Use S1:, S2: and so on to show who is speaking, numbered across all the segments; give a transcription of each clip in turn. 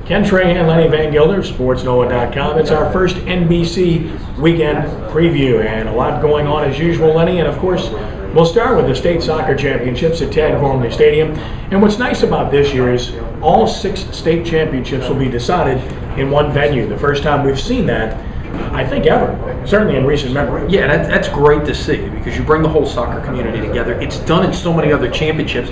S1: Ken Trahan and Lenny Vangilder, SportsNola.com. It's our first NBC weekend preview, and a lot going on as usual, Lenny. And of course, we'll start with the state soccer championships at Tad Gormley Stadium. And what's nice about this year is all 6 state championships will be decided in one venue. The first time we've seen that, I think, ever, certainly in recent memory.
S2: Yeah, that's great to see because you bring the whole soccer community together. It's done in so many other championships.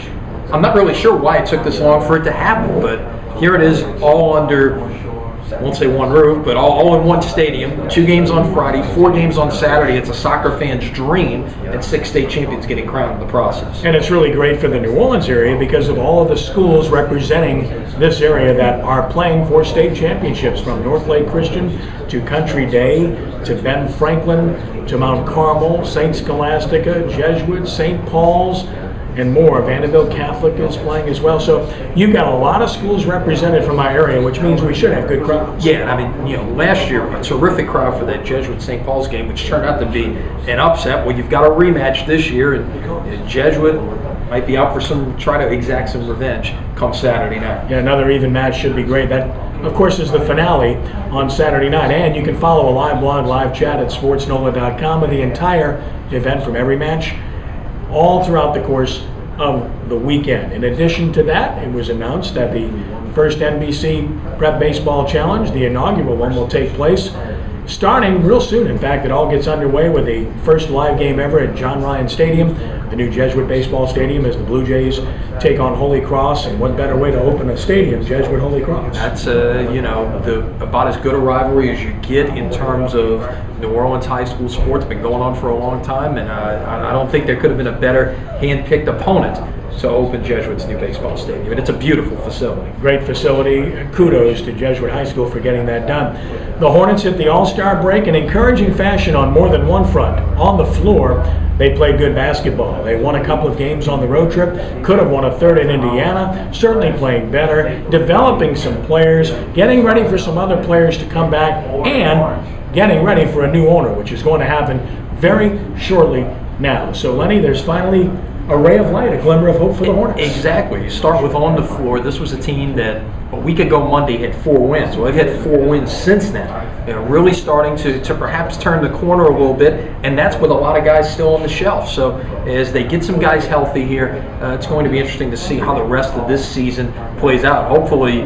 S2: I'm not really sure why it took this long for it to happen, but here it is, all under, I won't say one roof, but all in one stadium. 2 games on Friday, 4 games on Saturday. It's a soccer fan's dream, and 6 state champions getting crowned in the process.
S1: And it's really great for the New Orleans area because of all of the schools representing this area that are playing for state championships, from North Lake Christian to Country Day to Ben Franklin to Mount Carmel, St. Scholastica, Jesuit, St. Paul's, and more. Vanderbilt Catholic is playing as well. So you've got a lot of schools represented from our area, which means we should have good crowds.
S2: Yeah, I mean, last year, a terrific crowd for that Jesuit St. Paul's game, which turned out to be an upset. Well, you've got a rematch this year, and Jesuit might be out for try to exact some revenge come Saturday night.
S1: Yeah, another even match should be great. That, of course, is the finale on Saturday night. And you can follow a live blog, live chat at SportsNola.com with the entire event from every match, all throughout the course of the weekend. In addition to that, it was announced that the first NBC Prep Baseball Challenge, the inaugural one, will take place starting real soon. In fact, it all gets underway with the first live game ever at John Ryan Stadium, the new Jesuit baseball stadium, as the Blue Jays take on Holy Cross. And what better way to open a stadium, Jesuit Holy Cross?
S2: That's about as good a rivalry as you get in terms of New Orleans high school sports. Been going on for a long time, and I don't think there could have been a better hand-picked opponent to open Jesuit's new baseball stadium. And it's a beautiful facility.
S1: Great facility. Kudos to Jesuit High School for getting that done. The Hornets hit the All-Star break in encouraging fashion on more than one front. On the floor, they played good basketball. They won a couple of games on the road trip, could have won a third in Indiana, certainly playing better, developing some players, getting ready for some other players to come back, and getting ready for a new owner, which is going to happen very shortly now. So, Lenny, there's finally a ray of light, a glimmer of hope for the Hornets.
S2: Exactly. You start with on the floor. This was a team that a week ago Monday had 4 wins. Well, they've had 4 wins since then. They're really starting to perhaps turn the corner a little bit, and that's with a lot of guys still on the shelf. So as they get some guys healthy here, it's going to be interesting to see how the rest of this season plays out. Hopefully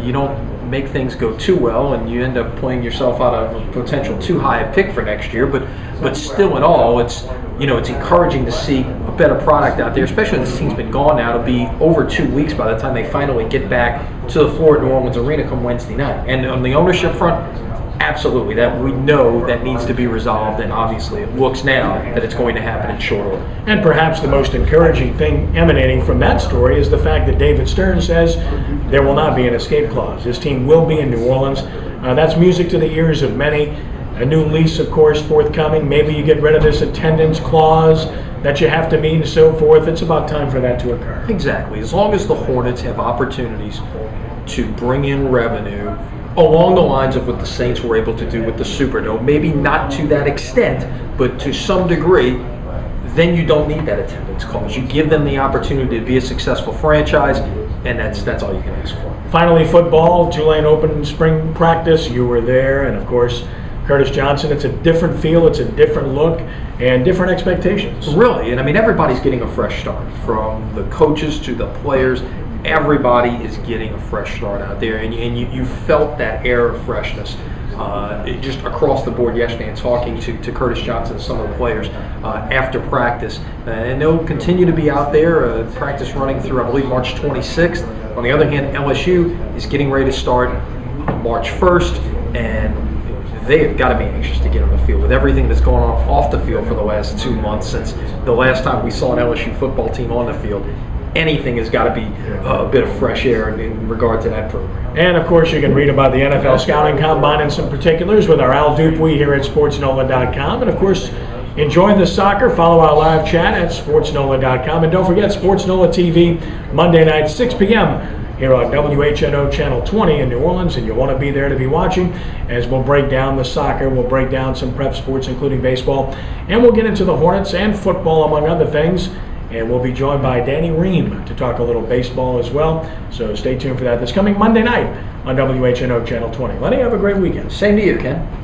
S2: you don't make things go too well and you end up playing yourself out of a potential too high a pick for next year, but still in all, it's encouraging to see a better product out there, especially when this team's been gone now. It'll be over 2 weeks by the time they finally get back to the floor at New Orleans Arena come Wednesday night. And on the ownership front, absolutely, that we know that needs to be resolved, and obviously it looks now that it's going to happen in short order.
S1: And perhaps the most encouraging thing emanating from that story is the fact that David Stern says there will not be an escape clause. His team will be in New Orleans. That's music to the ears of many. A new lease, of course, forthcoming. Maybe you get rid of this attendance clause that you have to meet and so forth. It's about time for that to occur.
S2: Exactly. As long as the Hornets have opportunities to bring in revenue along the lines of what the Saints were able to do with the Superdome, maybe not to that extent, but to some degree, then you don't need that attendance clause. You give them the opportunity to be a successful franchise, and that's all you can ask for.
S1: Finally, football, Tulane Open spring practice. You were there, and of course, Curtis Johnson. It's a different feel, it's a different look, and different expectations.
S2: Really, and I mean, everybody's getting a fresh start, from the coaches to the players. Everybody is getting a fresh start out there, and you felt that air of freshness just across the board yesterday, and talking to Curtis Johnson and some of the players after practice. And they'll continue to be out there, practice running through, I believe, March 26th. On the other hand, LSU is getting ready to start March 1st, and they've got to be anxious to get on the field with everything that's going on off the field for the last 2 months since the last time we saw an LSU football team on the field. Anything has got to be a bit of fresh air in regard to that program.
S1: And, of course, you can read about the NFL Scouting Combine and some particulars with our Al Dupuy here at SportsNola.com. And, of course, enjoy the soccer. Follow our live chat at SportsNola.com. And don't forget SportsNola TV, Monday night, 6 p.m. here on WHNO Channel 20 in New Orleans, and you'll want to be there to be watching as we'll break down the soccer, we'll break down some prep sports including baseball, and we'll get into the Hornets and football among other things. And we'll be joined by Danny Ream to talk a little baseball as well. So stay tuned for that this coming Monday night on WHNO Channel 20. Lenny, have a great weekend.
S2: Same to you, Ken.